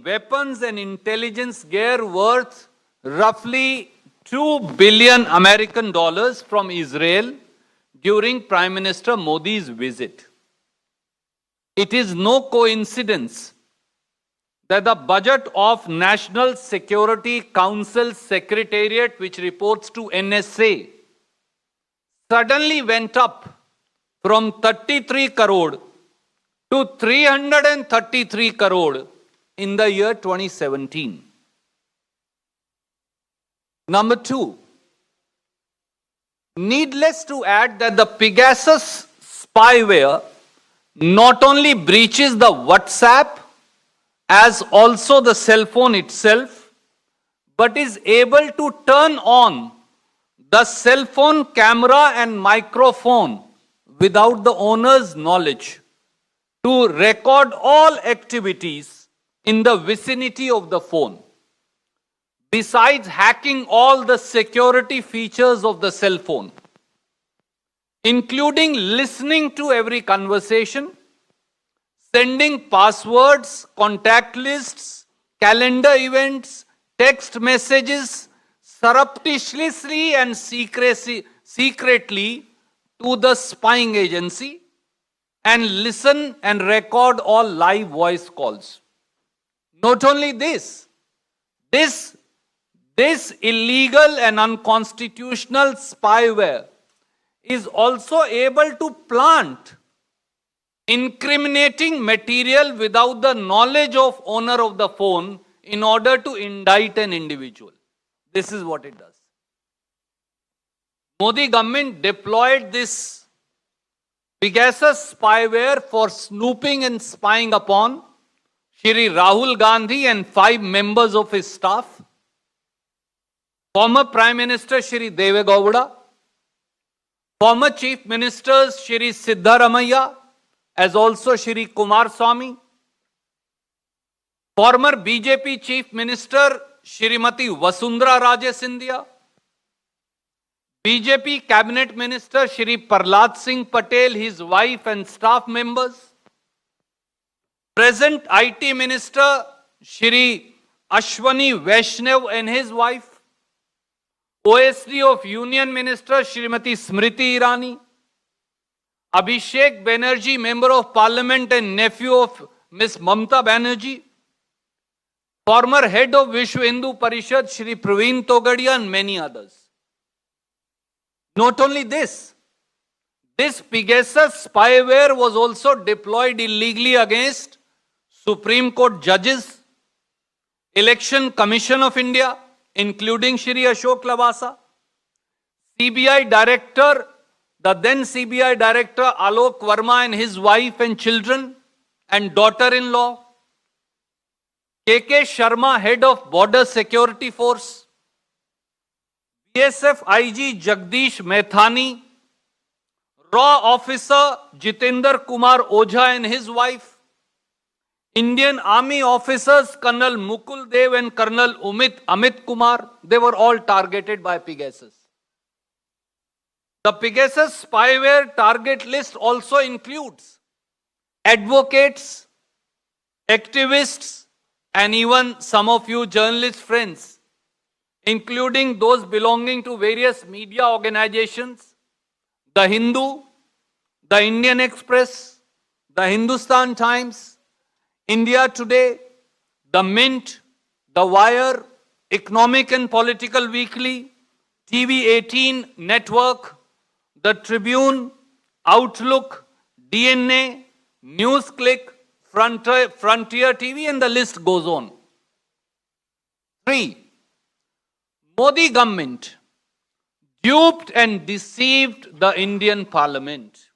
weapons and intelligence gear worth roughly 2 billion American dollars from Israel during Prime Minister Modi's visit. It is no coincidence that the budget of National Security Council Secretariat, which reports to NSA, suddenly went up from 33 crore to 333 crore in the year 2017. Number two, needless to add that the Pegasus spyware not only breaches the WhatsApp as also the cell phone itself, but is able to turn on the cell phone camera and microphone without the owner's knowledge to record all activities in the vicinity of the phone, besides hacking all the security features of the cell phone, including listening to every conversation, sending passwords, contact lists, calendar events, text messages, surreptitiously and secretly to the spying agency, and listen and record all live voice calls. Not only this illegal and unconstitutional spyware is also able to plant incriminating material without the knowledge of owner of the phone in order to indict an individual. This is what it does. Modi government deployed this Pegasus spyware for snooping and spying upon Shri Rahul Gandhi and 5 members of his staff, former Prime Minister Shri Deve Gowda, former Chief Ministers Shri Siddharamaiah, as also Shri Kumaraswamy, former BJP Chief Minister Shrimati Vasundhara Raje Scindia, BJP Cabinet Minister Shri Prahlad Singh Patel, his wife and staff members, present IT Minister Shri Ashwani Vaishnav and his wife, OSD of Union Minister Shrimati Smriti Irani, Abhishek Banerjee, Member of Parliament and nephew of Ms. Mamta Banerjee, former head of Vishwa Hindu Parishad Shri Praveen Togadia, and many others. Not only this Pegasus spyware was also deployed illegally against Supreme Court judges, Election Commission of India, including Shri Ashok Lavasa, CBI Director, the then CBI Director Alok Verma and his wife and children and daughter-in-law, KK Sharma, head of Border Security Force, BSF IG Jagdish Mehthani, RAW Officer Jitendra Kumar Ojha and his wife, Indian Army officers Colonel Mukul Dev and Colonel Amit Kumar, they were all targeted by Pegasus. The Pegasus spyware target list also includes advocates, activists, and even some of you journalist friends, including those belonging to various media organizations, The Hindu, The Indian Express, The Hindustan Times, India Today, The Mint, The Wire, Economic and Political Weekly, TV18 Network, The Tribune, Outlook, DNA, NewsClick, Frontier TV, and the list goes on. 3. Modi government duped and deceived the Indian Parliament.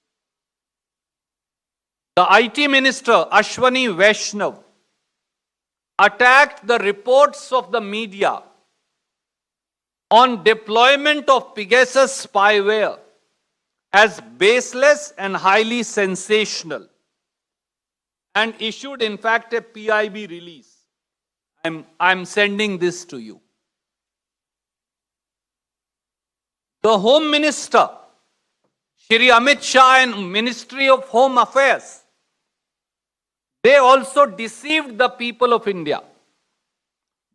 The IT Minister Ashwani Vaishnav attacked the reports of the media on deployment of Pegasus spyware as baseless and highly sensational, and issued in fact a PIB release. I'm sending this to you. The Home Minister, Shri Amit Shah, and Ministry of Home Affairs, they also deceived the people of India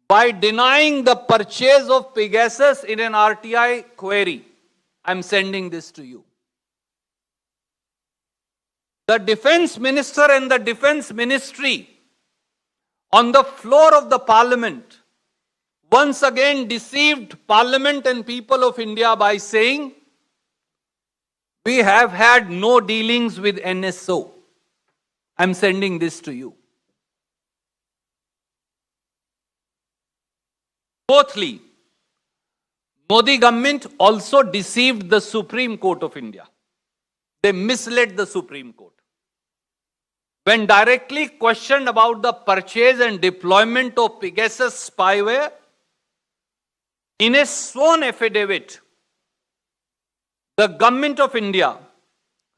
by denying the purchase of Pegasus in an RTI query. I'm sending this to you. The defense minister and the defense ministry on the floor of the parliament once again deceived parliament and people of India by saying, we have had no dealings with NSO. I'm sending this to you. Fourthly, Modi government also deceived the Supreme Court of India. They misled the Supreme Court. When directly questioned about the purchase and deployment of Pegasus spyware, in a sworn affidavit, the Government of India,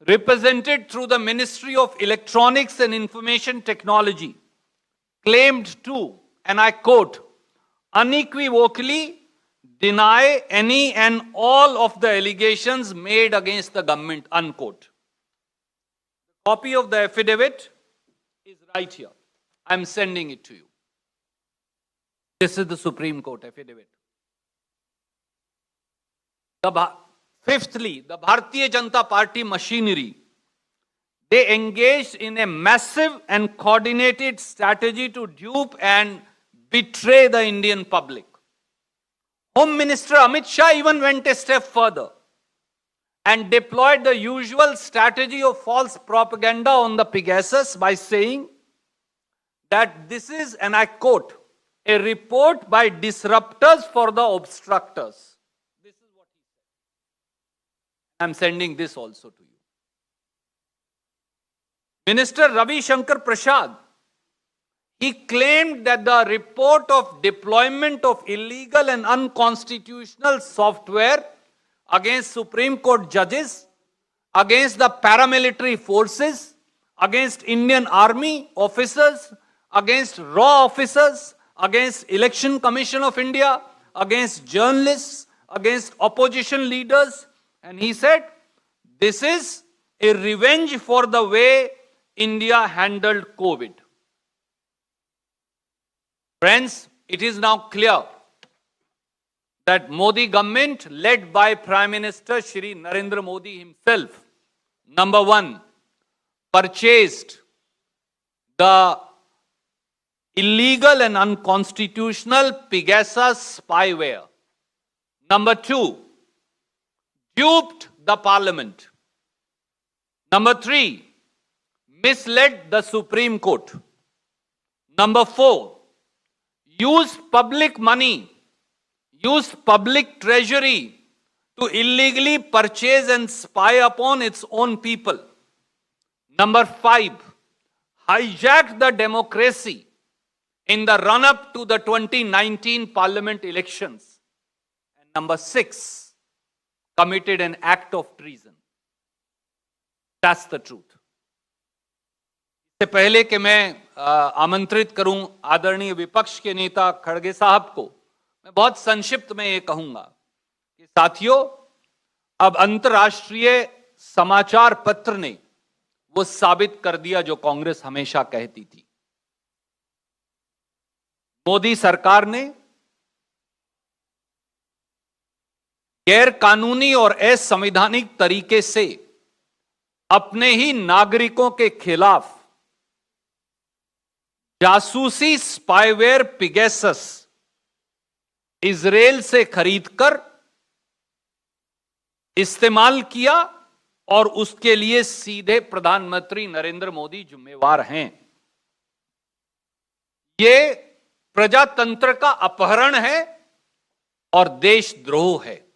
represented through the Ministry of Electronics and Information Technology, claimed to, and I quote, unequivocally deny any and all of the allegations made against the government, unquote. A copy of the affidavit is right here. I'm sending it to you. This is the Supreme Court affidavit. Fifthly, the Bharatiya Janata Party machinery, they engaged in a massive and coordinated strategy to dupe and betray the Indian public. Home Minister Amit Shah even went a step further and deployed the usual strategy of false propaganda on the Pegasus by saying that this is, and I quote, a report by disruptors for the obstructors. This is what he said. I'm sending this also to you. Minister Ravi Shankar Prasad, he claimed that the report of deployment of illegal and unconstitutional software against Supreme Court judges, against the paramilitary forces, against Indian Army officers, against raw officers, against Election Commission of India, against journalists, against opposition leaders. And he said, this is a revenge for the way India handled COVID. Friends, it is now clear that Modi government, led by Prime Minister Shri Narendra Modi himself, number one, purchased the illegal and unconstitutional Pegasus spyware. Number two, duped the parliament. Number three, misled the Supreme Court. Number four, used public money, used public treasury to illegally purchase and spy upon its own people. Number five, hijacked the democracy in the run-up to the 2019 parliament elections. And number six, committed an act of treason. That's the truth. इससे पहले कि मैं आमंत्रित करूं आदरणीय विपक्ष के नेता खड़गे साहब को, मैं बहुत संक्षिप्त में ये कहूंगा कि साथियों, अब अंतर्राष्ट्रीय समाचार पत्र ने वो साबित कर दिया जो कांग्रेस हमेशा कहती थी। मोदी सरकार ने गैर कानूनी और असंवैधानिक तरीके से अपने ही नागरिकों के खिलाफ जासूसी स्पाईवेयर पिगेसस इजराइल से खरीदकर इस्तेमाल किया और उसके लिए सीधे प्रधानमंत्री नरेंद्र मोदी जिम्मेवार हैं। ये प्रजातंत्र का अपहरण है और देशद्रोह है।